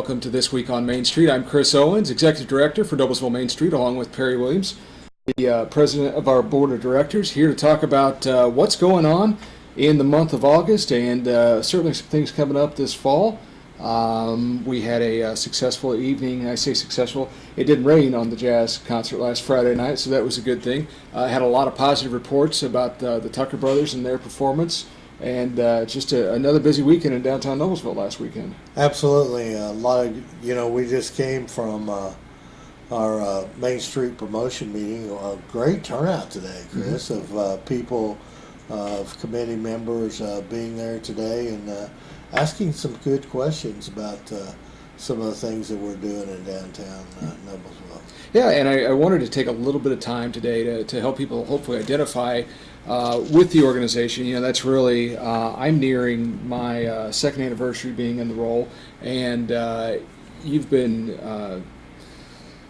welcome to This Week on Main Street. I'm Chris Owens, Executive Director for Noblesville Main Street, along with Perry Williams, the President of our Board of Directors, here to talk about what's going on in the month of August and certainly some things coming up this fall. We had a successful evening. I say successful. It didn't rain on the jazz concert last Friday night, so that was a good thing. Had a lot of positive reports about the Tucker brothers and their performance. And just another busy weekend in downtown Noblesville last weekend. Absolutely. A lot of, we just came from our Main Street promotion meeting. A great turnout today, Chris, of people, of committee members being there today and asking some good questions about some of the things that we're doing in downtown Noblesville. Yeah, and I wanted to take a little bit of time today to help people hopefully identify with the organization. That's really, I'm nearing my second anniversary being in the role, and you've been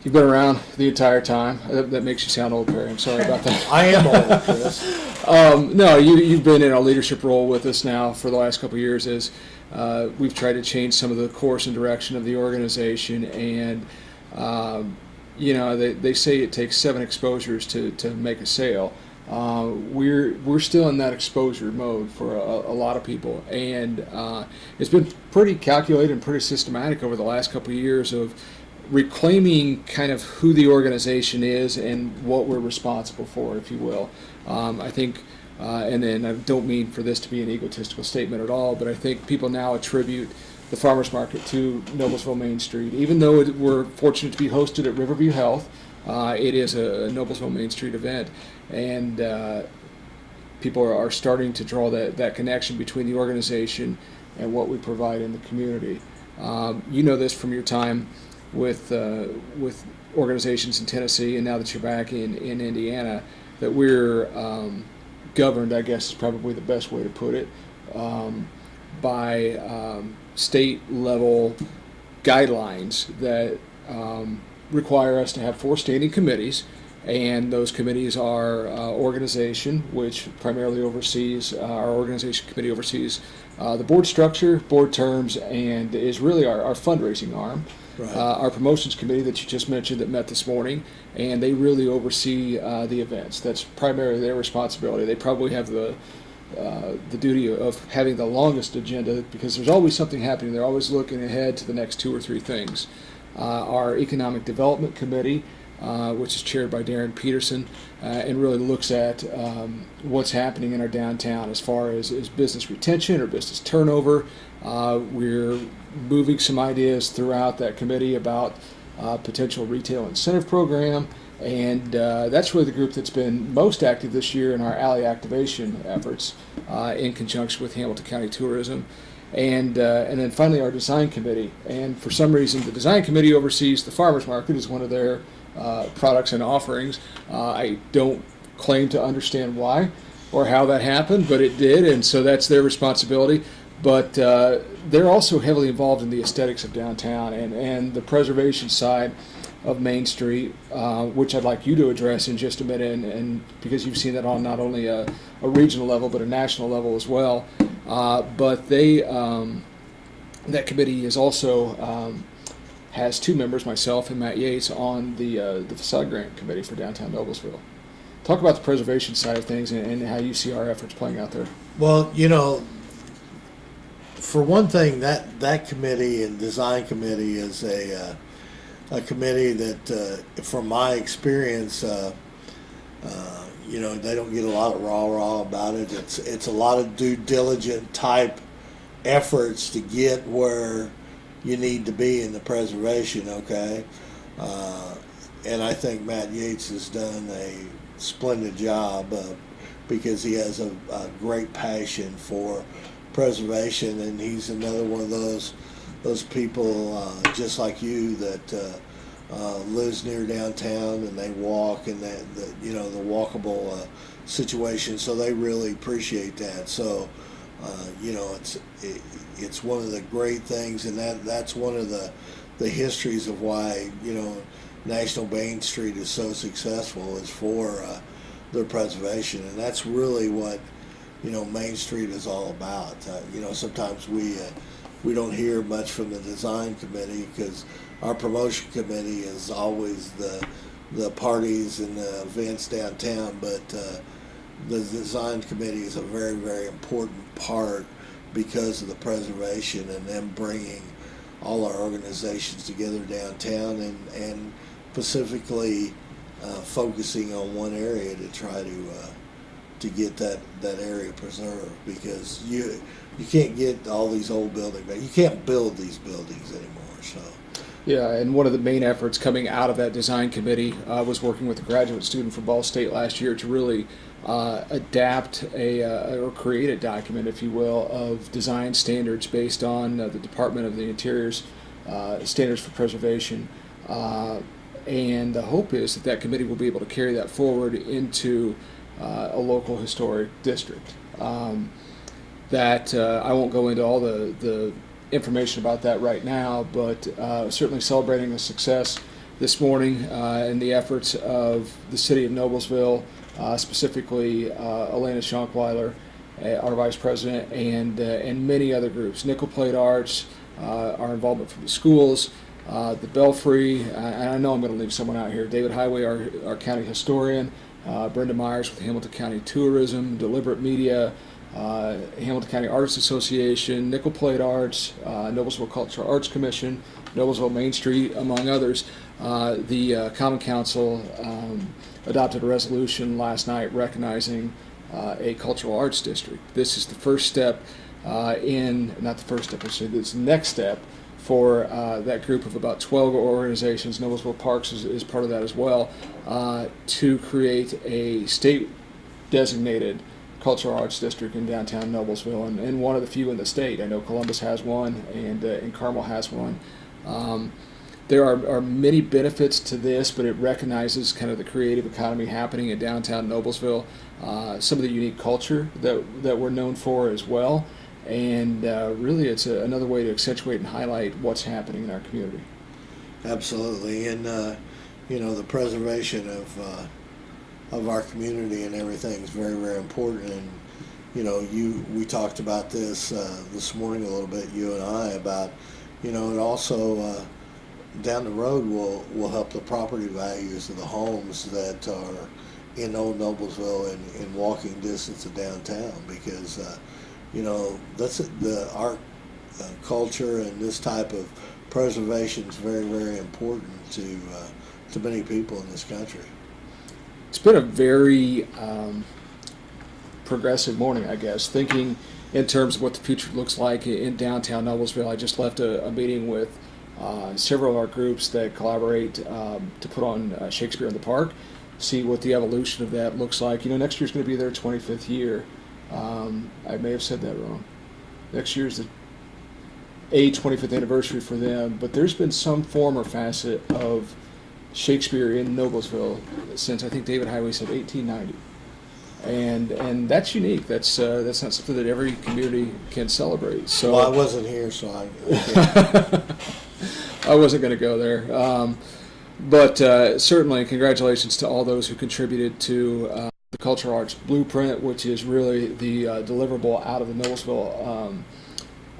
around the entire time. That makes you sound old, Perry. I'm sorry about that. I am old, Chris. No, you've been in a leadership role with us now for the last couple of years as we've tried to change some of the course and direction of the organization, and they say it takes 7 exposures to make a sale. We're still in that exposure mode for a lot of people, and it's been pretty calculated and pretty systematic over the last couple of years of reclaiming kind of who the organization is and what we're responsible for, if you will. I think, and then I don't mean for this to be an egotistical statement at all, but I think people now attribute the farmers market to Noblesville Main Street. Even though we're fortunate to be hosted at Riverview Health, it is a Noblesville Main Street event, and people are starting to draw that connection between the organization and what we provide in the community. You know this from your time with organizations in Tennessee, and now that you're back in Indiana, that we're governed, I guess is probably the best way to put it, by state level guidelines that require us to have 4 standing committees, and those committees are organization, which primarily oversees, our organization committee oversees the board structure, board terms, and is really our fundraising arm. Right. Our promotions committee that you just mentioned that met this morning, and they really oversee the events. That's primarily their responsibility. They probably have the duty of having the longest agenda because there's always something happening. They're always looking ahead to the next 2 or 3 things. Our economic development committee, which is chaired by Darren Peterson, and really looks at what's happening in our downtown as far as business retention or business turnover. We're moving some ideas throughout that committee about potential retail incentive program, and that's really the group that's been most active this year in our alley activation efforts in conjunction with Hamilton County Tourism. And then finally our design committee. And for some reason, the design committee oversees the farmers market as one of their products and offerings. I don't claim to understand why or how that happened, but it did, and so that's their responsibility. But they're also heavily involved in the aesthetics of downtown and the preservation side of Main Street, which I'd like you to address in just a minute, and because you've seen that on not only a regional level but a national level as well. But that committee is also has 2 members, myself and Matt Yates, on the facade grant committee for downtown Noblesville. Talk about the preservation side of things and how you see our efforts playing out there. Well, for one thing, that committee and design committee is a committee that, from my experience, they don't get a lot of rah-rah about it. It's a lot of due diligent type efforts to get where you need to be in the preservation, okay? And I think Matt Yates has done a splendid job because he has a great passion for preservation, and he's another one of those people just like you that lives near downtown, and they walk and the walkable situation, so they really appreciate that. So it's one of the great things, and that's one of the histories of why National Main Street is so successful is for their preservation, and that's really what Main Street is all about. Sometimes we we don't hear much from the design committee, because our promotion committee is always the parties and the events downtown, but the design committee is a very, very important part because of the preservation and them bringing all our organizations together downtown, and specifically focusing on one area to try to get that area preserved, because you can't get all these old buildings back. You can't build these buildings anymore. So Yeah, and one of the main efforts coming out of that design committee was working with a graduate student from Ball State last year to really adapt or create a document, if you will, of design standards based on the Department of the Interior's standards for preservation. And the hope is that committee will be able to carry that forward into a local historic district. I won't go into all the information about that right now, but certainly celebrating the success this morning and the efforts of the city of Noblesville, specifically Elena Schonkweiler, our vice president, and many other groups. Nickel Plate Arts, our involvement from the schools, the Belfry, and I know I'm going to leave someone out here, David Highway, our county historian, Brenda Myers with Hamilton County Tourism, Deliberate Media, Hamilton County Artists Association, Nickel Plate Arts, Noblesville Cultural Arts Commission, Noblesville Main Street, among others. The Common Council adopted a resolution last night recognizing a cultural arts district. This is the first step not the first step, I should say, this next step for that group of about 12 organizations. Noblesville Parks is part of that as well, to create a state-designated cultural arts district in downtown Noblesville, and one of the few in the state. I know Columbus has one, and Carmel has one. There are many benefits to this, but it recognizes kind of the creative economy happening in downtown Noblesville, some of the unique culture that we're known for as well, and really it's another way to accentuate and highlight what's happening in our community. absolutely, and the preservation of our community and everything is very, very important. And we talked about this morning a little bit, you and I, about it also down the road will help the property values of the homes that are in Old Noblesville and in walking distance of downtown, because that's the art culture, and this type of preservation is very, very important to many people in this country. It's been a very progressive morning, I guess, thinking in terms of what the future looks like in downtown Noblesville. I just left a meeting with several of our groups that collaborate to put on Shakespeare in the Park, see what the evolution of that looks like. Next year's going to be their 25th year. I may have said that wrong. Next year's the 25th anniversary for them, but there's been some form or facet of Shakespeare in Noblesville since, I think David Highway said, 1890, and that's unique. That's not something that every community can celebrate. So well, I wasn't here, so I I wasn't going to go there, but certainly congratulations to all those who contributed to the Cultural Arts Blueprint, which is really the deliverable out of the Noblesville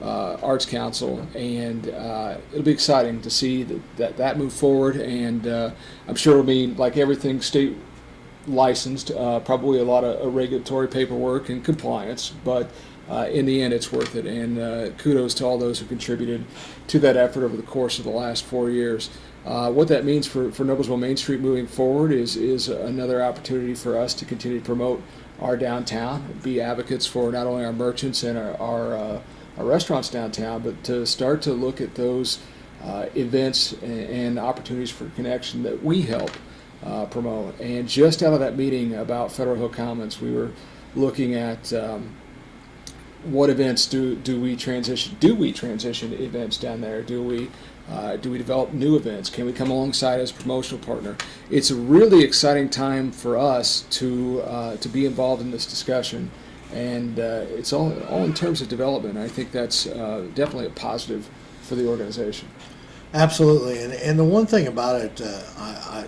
Arts Council, and it'll be exciting to see that move forward, and I'm sure it'll be, like everything state licensed, probably a lot of regulatory paperwork and compliance, but in the end it's worth it, and kudos to all those who contributed to that effort over the course of the last 4 years. What that means for Noblesville Main Street moving forward is another opportunity for us to continue to promote our downtown, be advocates for not only our merchants and our restaurants downtown, but to start to look at those events and opportunities for connection that we help promote. And just out of that meeting about Federal Hill Commons, we were looking at what events do we transition? Do we transition events down there? Do we develop new events? Can we come alongside as a promotional partner? It's a really exciting time for us to be involved in this discussion, and it's all in terms of development. I think that's definitely a positive for the organization. Absolutely, and the one thing about it, I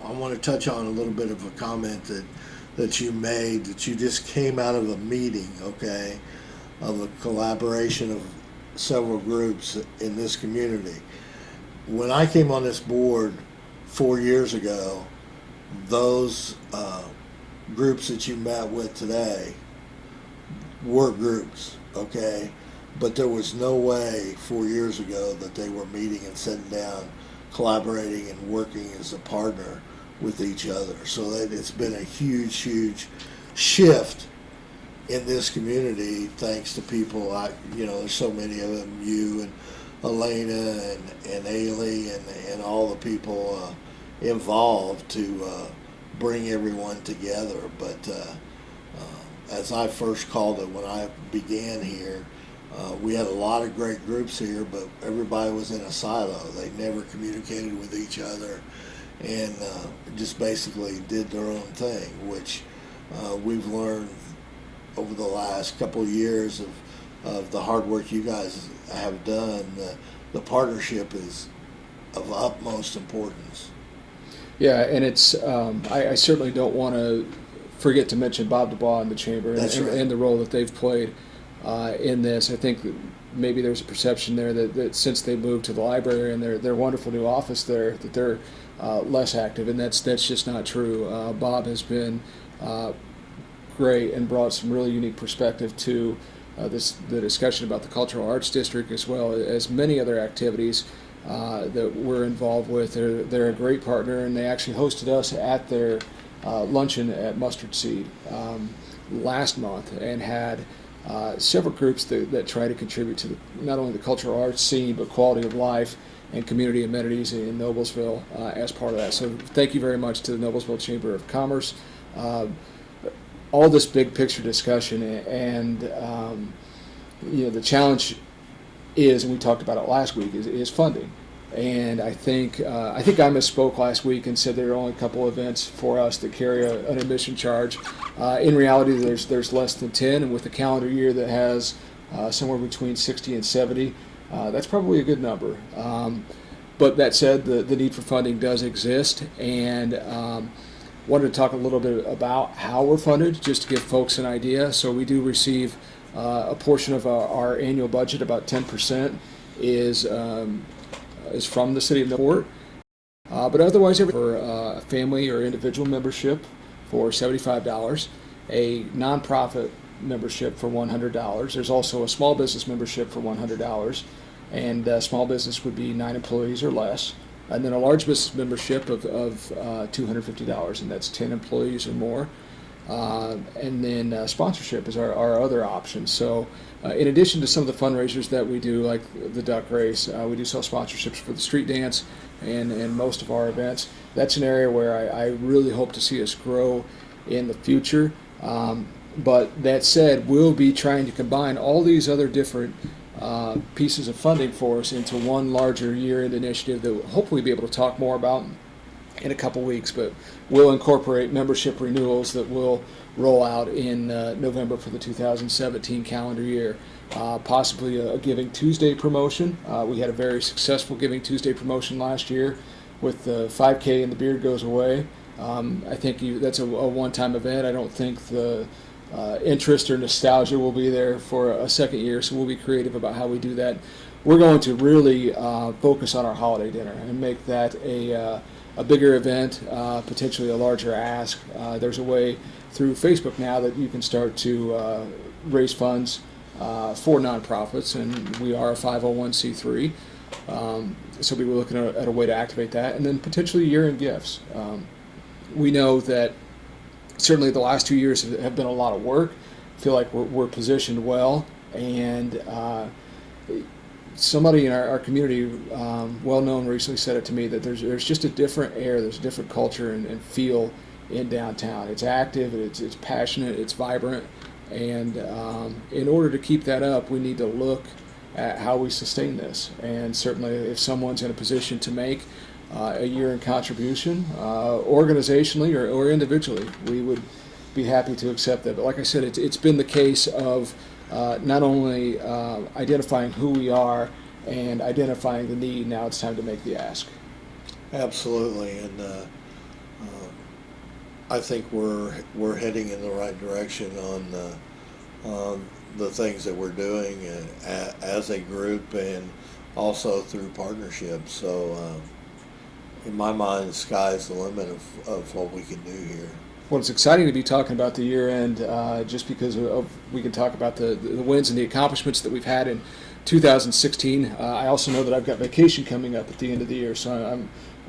want to touch on a little bit of a comment that you made, that you just came out of a meeting, okay, of a collaboration of several groups in this community. When I came on this board 4 years ago, those groups that you met with today were groups, okay? But there was no way 4 years ago that they were meeting and sitting down, collaborating and working as a partner with each other. So that it's been a huge, huge shift in this community thanks to people. There's so many of them, you and Elena and Ailey and all the people involved to bring everyone together. But as I first called it when I began here, we had a lot of great groups here, but everybody was in a silo. They never communicated with each other and just basically did their own thing, which we've learned over the last couple of years of the hard work you guys have done. The partnership is of utmost importance. Yeah, and it's I certainly don't want to forget to mention Bob Dubois and the Chamber and the role that they've played in this. I think maybe there's a perception there that since they moved to the library and their wonderful new office there, that they're less active, and that's just not true. Bob has been great and brought some really unique perspective to the discussion about the Cultural Arts District, as well as many other activities that we're involved with. They're a great partner, and they actually hosted us at their luncheon at Mustard Seed last month, and had several groups that try to contribute to not only the cultural arts scene, but quality of life and community amenities in Noblesville as part of that. So thank you very much to the Noblesville Chamber of Commerce. All this big picture discussion, and the challenge is, and we talked about it last week, is funding. And I think I misspoke last week and said there are only a couple events for us that carry an admission charge. In reality, there's less than 10, and with a calendar year that has somewhere between 60 and 70, that's probably a good number. But that said, the need for funding does exist, and wanted to talk a little bit about how we're funded, just to give folks an idea. So we do receive a portion of our annual budget, about 10%, is from the city of Newport. But otherwise, for a family or individual membership for $75, a nonprofit membership for $100. There's also a small business membership for $100, and small business would be 9 employees or less. And then a large business membership of $250, and that's 10 employees or more. And then sponsorship is our other option. So in addition to some of the fundraisers that we do, like the duck race, we do sell sponsorships for the street dance and most of our events. That's an area where I really hope to see us grow in the future. But that said, we'll be trying to combine all these other different pieces of funding for us into one larger year-end initiative that we'll hopefully be able to talk more about in a couple weeks. But we'll incorporate membership renewals that will roll out in November for the 2017 calendar year. Possibly a Giving Tuesday promotion. We had a very successful Giving Tuesday promotion last year with the 5K and the beard goes away. I think that's a one-time event. I don't think the interest or nostalgia will be there for a second year, so we'll be creative about how we do that. We're going to really focus on our holiday dinner and make that a bigger event, potentially a larger ask. There's a way through Facebook now that you can start to raise funds for nonprofits, and we are a 501c3. So we were looking at a way to activate that, and then potentially year-end gifts. We know that certainly the last 2 years have been a lot of work. I feel like we're positioned well, and somebody in our community, well-known, recently said it to me that there's just a different air, there's a different culture and feel in downtown. It's active, it's passionate, it's vibrant, and in order to keep that up, we need to look at how we sustain this. And certainly if someone's in a position to make a year-end contribution, organizationally or individually, we would be happy to accept that. But like I said, it's been the case of not only identifying who we are and identifying the need. Now it's time to make the ask. Absolutely, and I think we're heading in the right direction on the things that we're doing as a group and also through partnerships. So in my mind, the sky's the limit of what we can do here. Well, it's exciting to be talking about the year end just because we can talk about the wins and the accomplishments that we've had in 2016. I also know that I've got vacation coming up at the end of the year, so I'm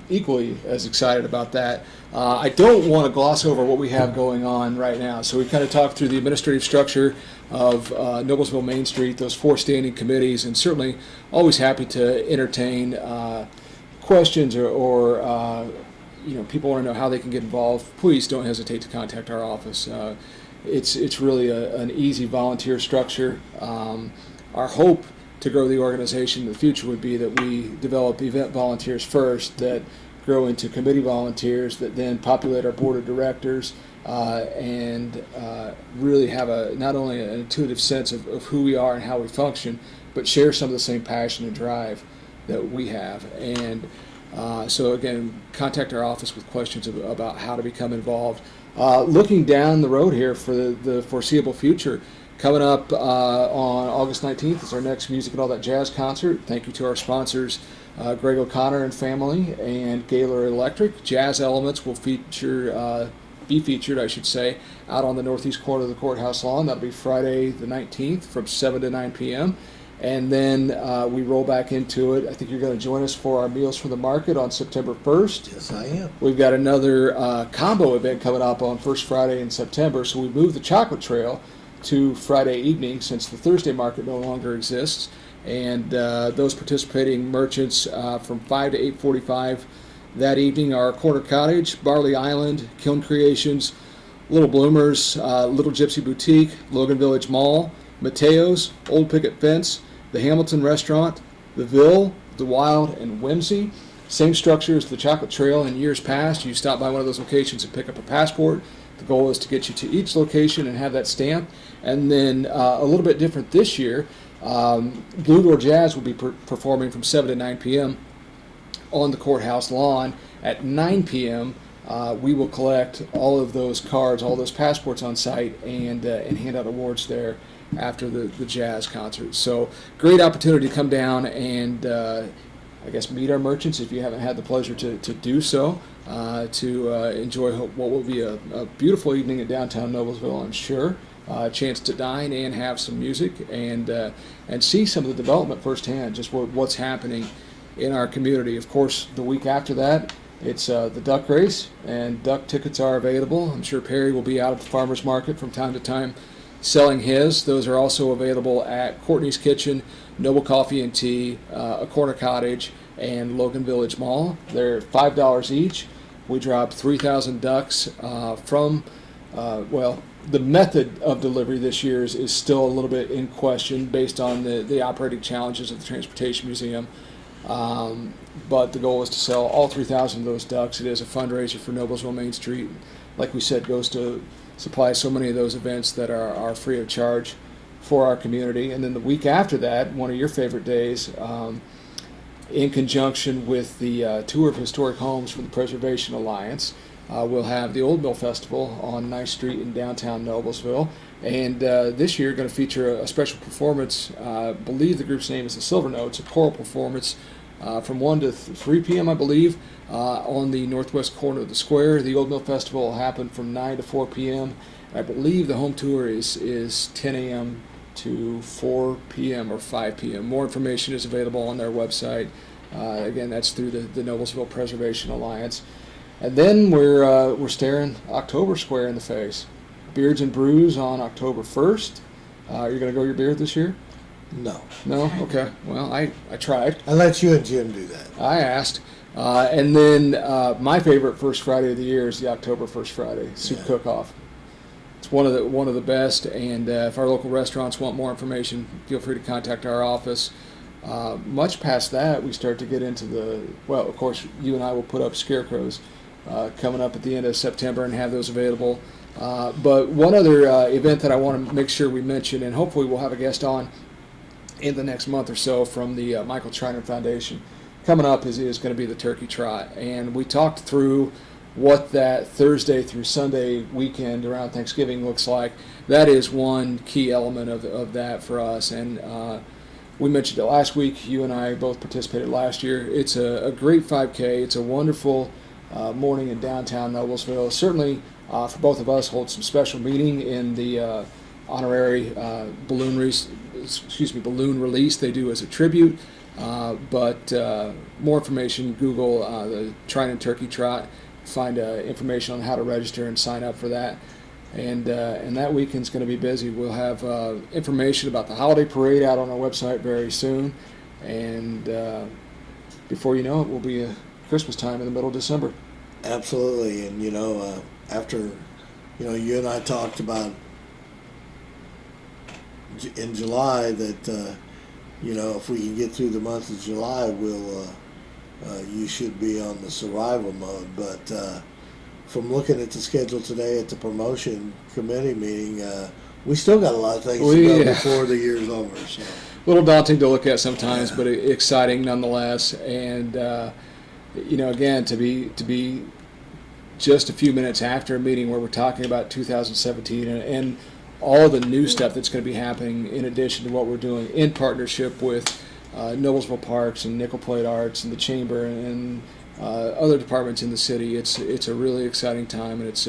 equally as excited about that. I don't want to gloss over what we have going on right now. So we kind of talked through the administrative structure of Noblesville Main Street, those 4 standing committees, and certainly always happy to entertain questions or people want to know how they can get involved. Please don't hesitate to contact our office. It's really an easy volunteer structure. Our hope to grow the organization in the future would be that we develop event volunteers first that grow into committee volunteers that then populate our board of directors and really have not only an intuitive sense of who we are and how we function, but share some of the same passion and drive that we have. And so again, contact our office with questions about how to become involved. Looking down the road here for the foreseeable future, coming up on August 19th is our next Music and All That Jazz concert. Thank you to our sponsors, Greg O'Connor and family and Gaylor Electric. Jazz Elements will be featured, out on the northeast corner of the courthouse lawn. That'll be Friday the 19th from 7 to 9 p.m. And then we roll back into it. I think you're going to join us for our Meals from the Market on September 1st. Yes, I am. We've got another combo event coming up on first Friday in September. So we moved the Chocolate Trail to Friday evening since the Thursday market no longer exists. And those participating merchants from 5 to 8:45 that evening are Corner Cottage, Barley Island, Kiln Creations, Little Bloomers, Little Gypsy Boutique, Logan Village Mall, Mateo's, Old Picket Fence, the Hamilton Restaurant, the Ville, the Wild, and Whimsy. Same structure as the Chocolate Trail in years past. You stop by one of those locations and pick up a passport. The goal is to get you to each location and have that stamp. And then a little bit different this year, Blue Door Jazz will be performing from 7 to 9 p.m. on the courthouse lawn. At 9 p.m., we will collect all of those cards, all those passports on site, and hand out awards there after the jazz concert. So great opportunity to come down and meet our merchants if you haven't had the pleasure to do so, to enjoy what will be a beautiful evening in downtown Noblesville, I'm sure. A chance to dine and have some music and see some of the development firsthand, just what's happening in our community. Of course, the week after that, it's the duck race, and duck tickets are available. I'm sure Perry will be out at the farmer's market from time to time selling his. Those are also available at Courtney's Kitchen, Noble Coffee and Tea, A Corner Cottage, and Logan Village Mall. They're $5 each. We dropped 3,000 ducks from, the method of delivery this year is still a little bit in question based on the operating challenges of the Transportation Museum. But the goal is to sell all 3,000 of those ducks. It is a fundraiser for Noblesville Main Street. Like we said, goes to supply so many of those events that are free of charge for our community. And then the week after that, one of your favorite days, in conjunction with the Tour of Historic Homes from the Preservation Alliance, we'll have the Old Mill Festival on Nice Street in downtown Noblesville. And this year going to feature a special performance. I believe the group's name is the Silver Notes, a choral performance from 1 to 3 p.m., I believe, on the northwest corner of the square. The Old Mill Festival will happen from 9 to 4 p.m. I believe the home tour is 10 a.m. to 4 p.m. or 5 p.m. More information is available on their website. Again, that's through the Noblesville Preservation Alliance. And then we're staring October Square in the face. Beards and Brews on October 1st. Are you going to grow your beard this year? No. No? Okay. Well, I tried. I let you and Jim do that. I asked. And then my favorite first Friday of the year is the October 1st Friday, Soup Cook-Off. It's one of the best, and if our local restaurants want more information, feel free to contact our office. Much past that, we start to get into of course, you and I will put up scarecrows coming up at the end of September and have those available. But one other event that I want to make sure we mention, and hopefully we'll have a guest on in the next month or so from the Michael Schreiner Foundation, coming up is going to be the Turkey Trot. And we talked through what that Thursday through Sunday weekend around Thanksgiving looks like. That is one key element of that for us. And we mentioned it last week. You and I both participated last year. It's a great 5K. It's a wonderful morning in downtown Noblesville. Certainly for both of us, hold some special meeting in the honorary balloon release they do as a tribute. But more information, Google the Trine and Turkey Trot, find information on how to register and sign up for that. And that weekend's going to be busy. We'll have information about the holiday parade out on our website very soon. And before you know it, we'll be Christmas time in the middle of December. Absolutely. And, after, you and I talked about in July that, if we can get through the month of July, you should be on the survival mode. But from looking at the schedule today at the promotion committee meeting, we still got a lot of things to go before the year's over. So. A little daunting to look at sometimes, but exciting nonetheless. And again, to be just a few minutes after a meeting where we're talking about 2017 and all the new stuff that's going to be happening in addition to what we're doing in partnership with Noblesville Parks and Nickel Plate Arts and the Chamber and other departments in the city. It's a really exciting time, and it's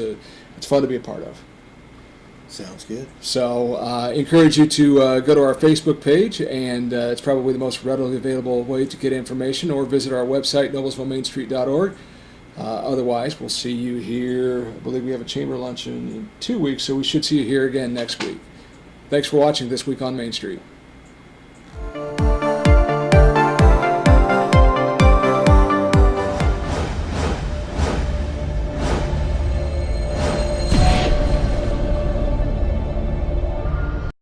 fun to be a part of. Sounds good. So encourage you to go to our Facebook page, and it's probably the most readily available way to get information, or visit our website, noblesvillemainstreet.org. Otherwise, we'll see you here. I believe we have a chamber luncheon in 2 weeks, so we should see you here again next week. Thanks for watching This Week on Main Street.